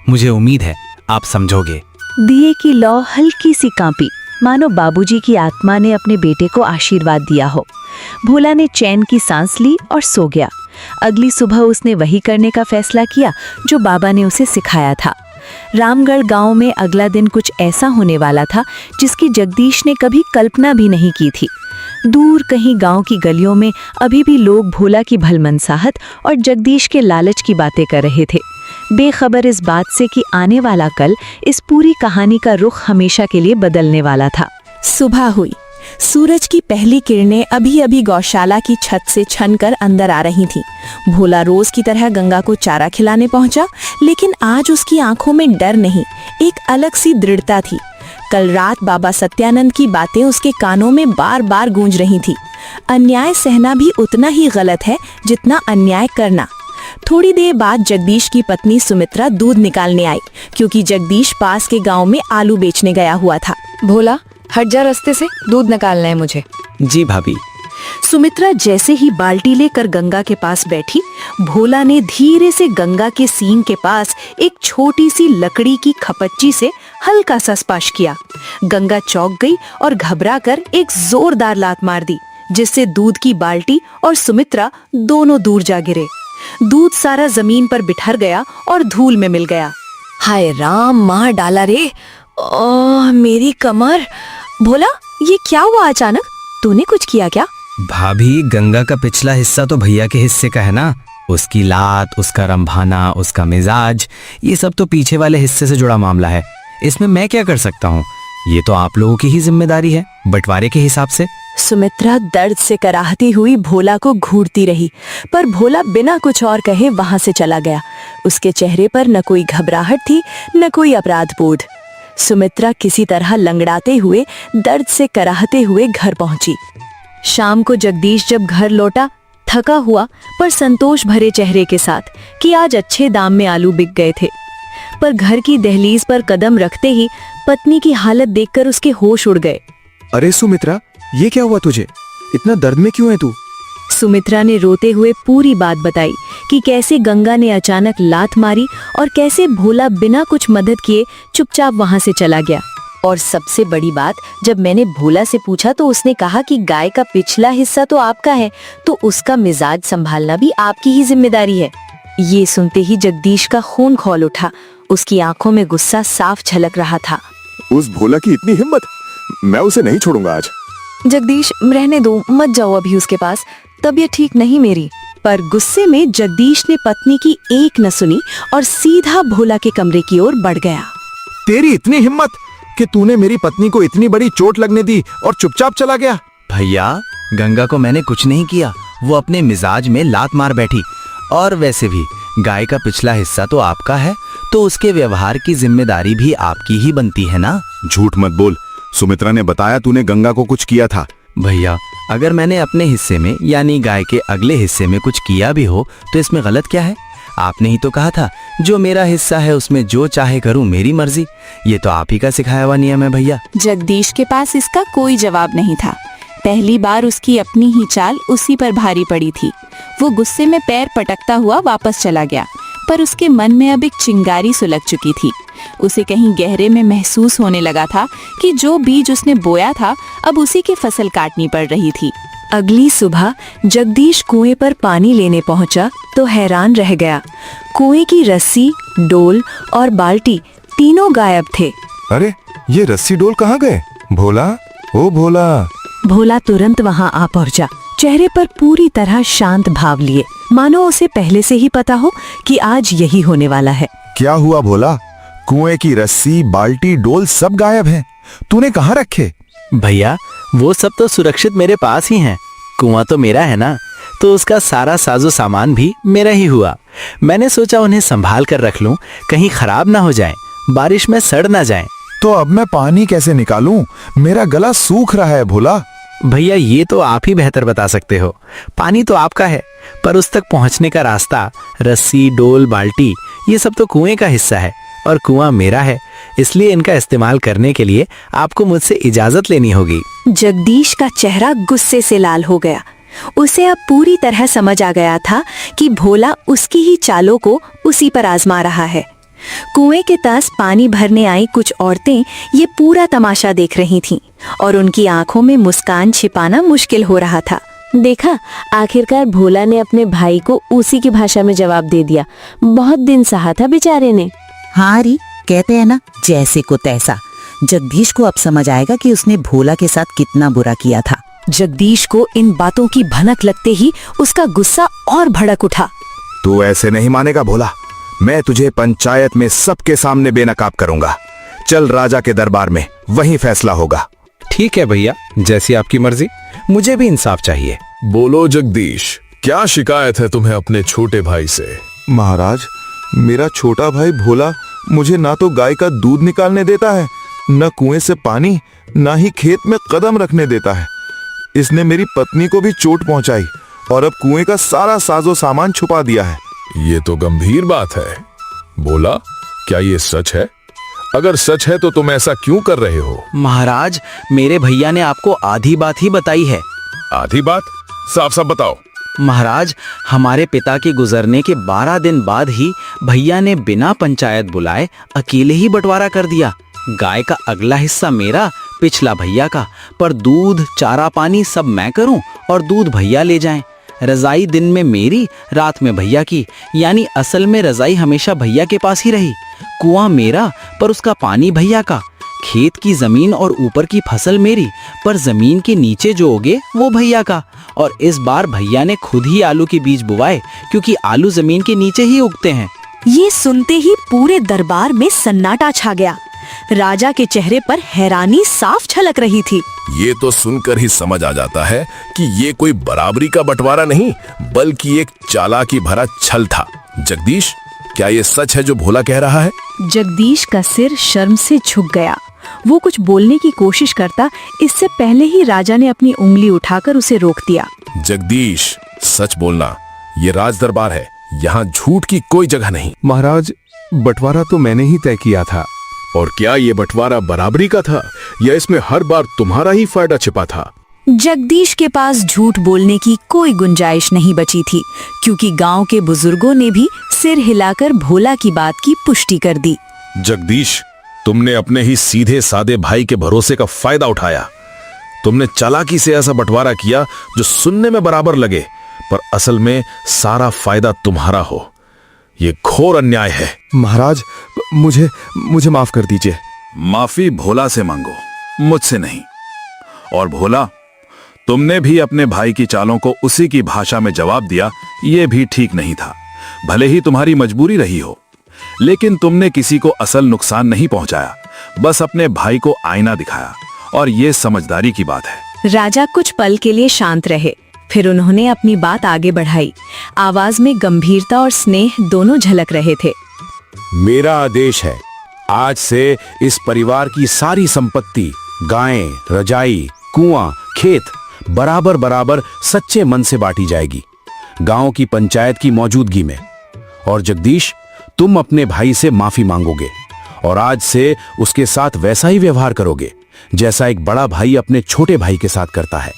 मुझे उम्मीद है आप समझोगे। दिए की लौ हल्की सी कांपी, मानो बाबूजी की आत्मा ने अपने बेटे को आशीर्वाद दिया हो। भोला ने चैन की सांस ली और सो गया। अगली सुबह उसने वही करने का फैसला किया जो बाबा ने उसे सिखाया था। रामगढ़ गांव में अगला दिन कुछ ऐसा होने वाला था जिसकी जगदीश ने कभी कल्पना भी नहीं की थी। दूर कहीं गांव की गलियों में अभी भी लोग भोला की भलमनसाहत और जगदीश के लालच की बातें कर रहे थे, बेखबर इस बात से कि आने वाला कल इस पूरी कहानी का रुख हमेशा के लिए बदलने वाला था। सुबह हुई। सूरज की पहली किरणें अभी अभी गौशाला की छत से छनकर अंदर आ रही थीं। भोला रोज की तरह गंगा को चारा खिलाने पहुंचा, लेकिन आज उसकी आंखों में डर नहीं, एक अलग सी दृढ़ता थी। कल रात बाबा सत्यानंद की बातें उसके कानों में बार बार गूंज रही थी। अन्याय सहना भी उतना ही गलत है जितना अन्याय करना। थोड़ी देर बाद जगदीश की पत्नी सुमित्रा दूध निकालने आई, क्योंकि जगदीश पास के गांव में आलू बेचने गया हुआ था। भोला, हट जा रास्ते से, दूध निकालना है मुझे। जी भाभी, सुमित्रा जैसे ही बाल्टी लेकर गंगा के पास बैठी, भोला ने धीरे से गंगा के सींग के पास एक छोटी सी लकड़ी की खपच्ची से हल्का सा स्पर्श किया। गंगा चौंक गई और घबराकर एक जोरदार लात मार दी, जिससे दूध की बाल्टी और सुमित्रा दोनों दूर जा गिरे। दूध सारा जमीन पर बिखर गया और धूल में मिल गया। हाय राम, मार डाला रे। ओह मेरी कमर। भोला, ये क्या हुआ अचानक? तूने कुछ किया क्या? भाभी, गंगा का पिछला हिस्सा तो भैया के हिस्से का है ना। उसकी लात, उसका रंभाना, उसका मिजाज, ये सब तो पीछे वाले हिस्से से जुड़ा मामला है। इसमें मैं क्या कर सकता हूँ? ये तो आप लोगों की ही जिम्मेदारी है, बंटवारे के हिसाब से। सुमित्रा दर्द से कराहती हुई भोला को घूरती रही, पर भोला बिना कुछ और कहे वहां से चला गया। उसके चेहरे पर न कोई घबराहट थी, न कोई अपराध बोध। सुमित्रा किसी तरह लंगड़ाते हुए, दर्द से कराहते हुए घर पहुंची। शाम को जगदीश जब घर लौटा, थका हुआ पर संतोष भरे चेहरे के साथ, कि आज अच्छे दाम में आलू बिक गए थे। पर घर की दहलीज पर कदम रखते ही पत्नी की हालत देखकर उसके होश उड़ गए। अरे सुमित्रा, ये क्या हुआ तुझे? इतना दर्द में क्यों है तू? सुमित्रा ने रोते हुए पूरी बात बताई कि कैसे गंगा ने अचानक लात मारी और कैसे भोला बिना कुछ मदद किए चुपचाप वहां से चला गया। और सबसे बड़ी बात, जब मैंने भोला से पूछा तो उसने कहा कि गाय का पिछला हिस्सा तो आपका है, तो उसका मिजाज संभालना भी आपकी ही जिम्मेदारी है। ये सुनते ही जगदीश का खून खौल उठा। उसकी आंखों में गुस्सा साफ झलक रहा था। उस भोला की इतनी हिम्मत! मैं उसे नहीं छोड़ूंगा आज। जगदीश, रहने दो, मत जाओ अभी उसके पास, तबीयत ठीक नहीं मेरी। पर गुस्से में जगदीश ने पत्नी की एक न सुनी और सीधा भोला के कमरे की ओर बढ़ गया। तेरी इतनी हिम्मत कि तूने मेरी पत्नी को इतनी बड़ी चोट लगने दी और चुपचाप चला गया? भैया, गंगा को मैंने कुछ नहीं किया, वो अपने मिजाज में लात मार बैठी। और वैसे भी गाय का पिछला हिस्सा तो आपका है, तो उसके व्यवहार की जिम्मेदारी भी आपकी ही बनती है ना। झूठ मत बोल। सुमित्रा ने बताया तूने गंगा को कुछ किया था। भैया, अगर मैंने अपने हिस्से में यानी गाय के अगले हिस्से में कुछ किया भी हो तो इसमें गलत क्या है? आपने ही तो कहा था, जो मेरा हिस्सा है उसमें जो चाहे करूं, मेरी मर्जी। ये तो आप ही का सिखाया हुआ नियम है भैया। जगदीश के पास इसका कोई जवाब नहीं था। पहली बार उसकी अपनी ही चाल उसी पर भारी पड़ी थी। वो गुस्से में पैर पटकता हुआ वापस चला गया, पर उसके मन में अब एक चिंगारी सुलग चुकी थी। उसे कहीं गहरे में महसूस होने लगा था कि जो बीज उसने बोया था, अब उसी की फसल काटनी पड़ रही थी। अगली सुबह जगदीश कुएं पर पानी लेने पहुंचा तो हैरान रह गया। कुएं की रस्सी, डोल और बाल्टी तीनों गायब थे। अरे, ये रस्सी डोल कहाँ गए? भोला, ओ भोला। भोला तुरंत वहां आ पहुंचा, चेहरे पर पूरी तरह शांत भाव लिए, मानो उसे पहले से ही पता हो कि आज यही होने वाला है। क्या हुआ भोला? कुएं की रस्सी, बाल्टी, डोल सब गायब हैं। तूने कहाँ रखे? भैया, वो सब तो सुरक्षित मेरे पास ही हैं। कुआं तो मेरा है ना, तो उसका सारा साजो सामान भी मेरा ही हुआ। मैंने सोचा उन्हें संभाल कर रख लूं, कहीं खराब ना हो जाएं, बारिश में सड़ ना जाएं। तो अब मैं पानी कैसे निकालूं? मेरा गला सूख रहा है भोला। भैया, ये तो आप ही बेहतर बता सकते हो। पानी तो आपका है, पर उस तक पहुंचने का रास्ता, रस्सी, डोल, बाल्टी, ये सब तो कुएं का हिस्सा है और कुआं मेरा है। इसलिए इनका इस्तेमाल करने के लिए आपको मुझसे इजाजत लेनी होगी। जगदीश का चेहरा गुस्से से लाल हो गया। उसे अब पूरी तरह समझ आ गया था कि भोला उसकी ही चालों को उसी पर आजमा रहा है। कुएं के पास पानी भरने आई कुछ औरतें ये पूरा तमाशा देख रही थीं और उनकी आंखों में मुस्कान छिपाना मुश्किल हो रहा था। देखा, आखिरकार भोला ने अपने भाई को उसी की भाषा में जवाब दे दिया। बहुत दिन सहा था बेचारे ने। हाँ री, कहते हैं ना, जैसे को तैसा। जगदीश को अब समझ आएगा कि उसने भोला के साथ कितना बुरा किया था। जगदीश को इन बातों की भनक लगते ही उसका गुस्सा और भड़क उठा। तू ऐसे नहीं मानेगा भोला। मैं तुझे पंचायत में सबके सामने बेनकाब करूंगा। चल राजा के दरबार में, वहीं फैसला होगा। ठीक है भैया, जैसी आपकी मर्जी। मुझे भी इंसाफ चाहिए। बोलो जगदीश, क्या शिकायत है तुम्हें अपने छोटे भाई से? महाराज, मेरा छोटा भाई भोला मुझे ना तो गाय का दूध निकालने देता है, न कुएं से पानी, ना ही खेत में कदम रखने देता है। इसने मेरी पत्नी को भी चोट पहुंचाई और अब कुएं का सारा साजो सामान छुपा दिया है। ये तो गंभीर बात है। बोला, क्या ये सच है? अगर सच है तो तुम ऐसा क्यों कर रहे हो? महाराज, मेरे भैया ने आपको आधी बात ही बताई है। आधी बात? साफ साफ बताओ। महाराज, हमारे पिता के गुजरने के 12 दिन बाद ही भैया ने बिना पंचायत बुलाए अकेले ही बंटवारा कर दिया। गाय का अगला हिस्सा मेरा, पिछला भैया का, पर दूध चारा पानी सब मैं करूं और दूध भैया ले जाएं। रजाई दिन में मेरी, रात में भैया की, यानी असल में रजाई हमेशा भैया के पास ही रही। कुआं मेरा, पर उसका पानी भैया का। खेत की जमीन और ऊपर की फसल मेरी, पर जमीन के नीचे जो उगे वो भैया का। और इस बार भैया ने खुद ही आलू के बीज बुवाए, क्योंकि आलू जमीन के नीचे ही उगते हैं। ये सुनते ही पूरे दरबार में सन्नाटा छा गया। राजा के चेहरे पर हैरानी साफ झलक रही थी। ये तो सुनकर ही समझ आ जाता है कि ये कोई बराबरी का बंटवारा नहीं, बल्कि एक चालाकी भरा छल था। जगदीश, क्या ये सच है जो भोला कह रहा है? जगदीश का सिर शर्म से झुक गया। वो कुछ बोलने की कोशिश करता, इससे पहले ही राजा ने अपनी उंगली उठाकर उसे रोक दिया। जगदीश, सच बोलना, ये राज दरबार है, यहाँ झूठ की कोई जगह नहीं। महाराज, बंटवारा तो मैंने ही तय किया था। और क्या ये बंटवारा बराबरी का था या इसमें हर बार तुम्हारा ही फायदा छिपा था? जगदीश के पास झूठ बोलने की कोई गुंजाइश नहीं बची थी, क्योंकि गांव के बुजुर्गों ने भी सिर हिलाकर भोला की बात की पुष्टि कर दी। जगदीश, तुमने अपने ही सीधे सादे भाई के भरोसे का फायदा उठाया। तुमने चालाकी से ऐसा बंटवारा किया जो सुनने में बराबर लगे, पर असल में सारा फायदा तुम्हारा हो। ये घोर अन्याय है। महाराज, मुझे माफ कर दीजिए। माफी भोला से मांगो, मुझसे नहीं। और भोला, तुमने भी अपने भाई की चालों को उसी की भाषा में जवाब दिया, ये भी ठीक नहीं था। भले ही तुम्हारी मजबूरी रही हो, लेकिन तुमने किसी को असल नुकसान नहीं पहुंचाया, बस अपने भाई को आईना दिखाया, और ये समझदारी की बात है। राजा कुछ पल के लिए शांत रहे, फिर उन्होंने अपनी बात आगे बढ़ाई। आवाज में गंभीरता और स्नेह दोनों झलक रहे थे। मेरा आदेश है, आज से इस परिवार की सारी संपत्ति, गायें, रजाई, कुआं, खेत बराबर बराबर सच्चे मन से बांटी जाएगी, गांव की पंचायत की मौजूदगी में। और जगदीश, तुम अपने भाई से माफी मांगोगे और आज से उसके साथ वैसा ही व्यवहार करोगे जैसा एक बड़ा भाई अपने छोटे भाई के साथ करता है,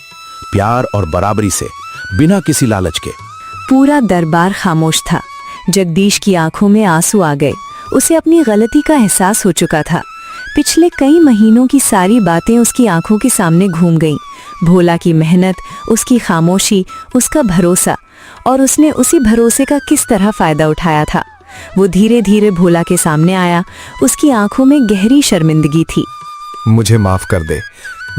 प्यार और बराबरी से, बिना किसी लालच के। पूरा दरबार खामोश था। जगदीश की आंखों में आंसू आ गए। उसे अपनी गलती का एहसास हो चुका था। पिछले कई महीनों की सारी बातें उसकी आंखों के सामने घूम गईं। भोला की मेहनत, उसकी खामोशी, उसका भरोसा, और उसने उसी भरोसे का किस तरह फायदा उठाया था। वो धीरे धीरे भोला के सामने आया। उसकी आंखों में गहरी शर्मिंदगी थी। मुझे माफ कर दे,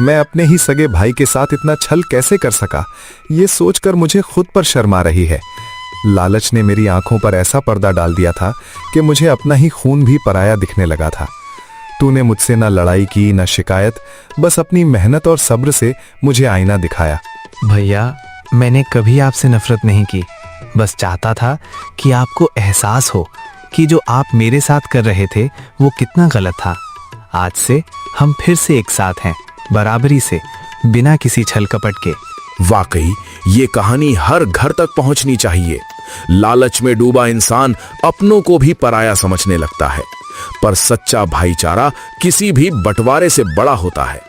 मैं अपने ही सगे भाई के साथ इतना छल कैसे कर सका, ये सोचकर मुझे खुद पर शर्म आ रही है। लालच ने मेरी आंखों पर ऐसा पर्दा डाल दिया था कि मुझे अपना ही खून भी पराया दिखने लगा था। तूने मुझसे न लड़ाई की न शिकायत, बस अपनी मेहनत और सब्र से मुझे आईना दिखाया। भैया, मैंने कभी आपसे नफरत नहीं की, बस चाहता था कि आपको एहसास हो कि जो आप मेरे साथ कर रहे थे वो कितना गलत था। आज से हम फिर से एक साथ हैं, बराबरी से, बिना किसी छल कपट के। वाकई ये कहानी हर घर तक पहुंचनी चाहिए। लालच में डूबा इंसान अपनों को भी पराया समझने लगता है, पर सच्चा भाईचारा किसी भी बंटवारे से बड़ा होता है।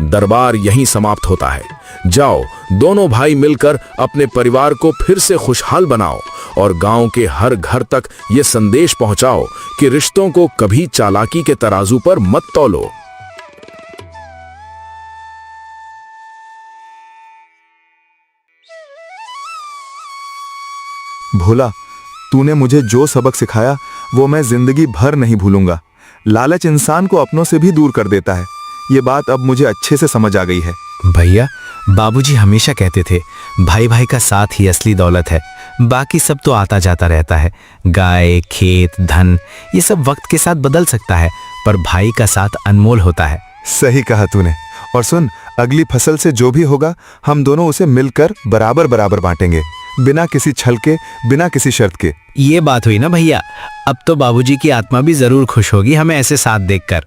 दरबार यहीं समाप्त होता है। जाओ, दोनों भाई मिलकर अपने परिवार को फिर से खुशहाल बनाओ और गांव के हर घर तक ये संदेश पहुंचाओ कि रिश्तों को कभी चालाकी के तराजू पर मत तौलो। भोला, तूने मुझे जो सबक सिखाया वो मैं जिंदगी भर नहीं भूलूंगा। लालच इंसान को अपनों से भी दूर कर देता है। ये बात अब मुझे अच्छे से समझ आ गई है। भैया, बाबूजी हमेशा कहते थे, भाई भाई का साथ ही असली दौलत है, बाकी सब तो आता जाता रहता है। गाय, खेत, धन, ये सब वक्त के साथ बदल सकता है, पर भाई का साथ अनमोल होता है। सही कहा तूने। और सुन, अगली फसल से जो भी होगा हम दोनों उसे मिलकर बराबर बराबर बांटेंगे, बिना किसी छल के, बिना किसी शर्त के। ये बात हुई ना भैया, अब तो बाबूजी की आत्मा भी जरूर खुश होगी हमें ऐसे साथ देखकर।